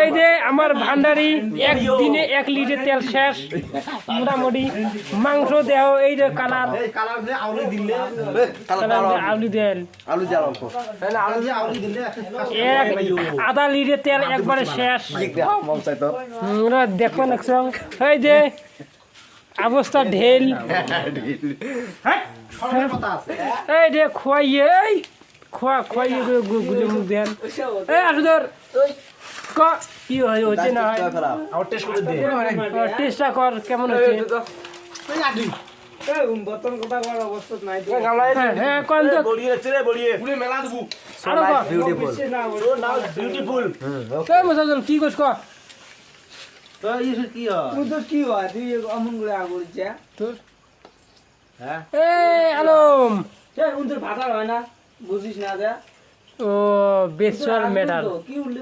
এই যে আমার ভান্ডারি একদিনে 1 লিটার তেল শেষ মোটামুটি মাংস দেও এই যে কালার আলু দেন আধা লিটার তেল একবারে শেষ দেখবেন এই যে অবস্থা ঢেল এই যে খোয়াইয়ে এই খোয়াইয়ে গুলে মুখ দেন এই আসু ধর কি হচ্ছে না টেস্টটা কর কেমন হচ্ছে কি করছ আলম ভাষা হয় না বুঝিস না ও বেসর ম্যাটার কি উল্লি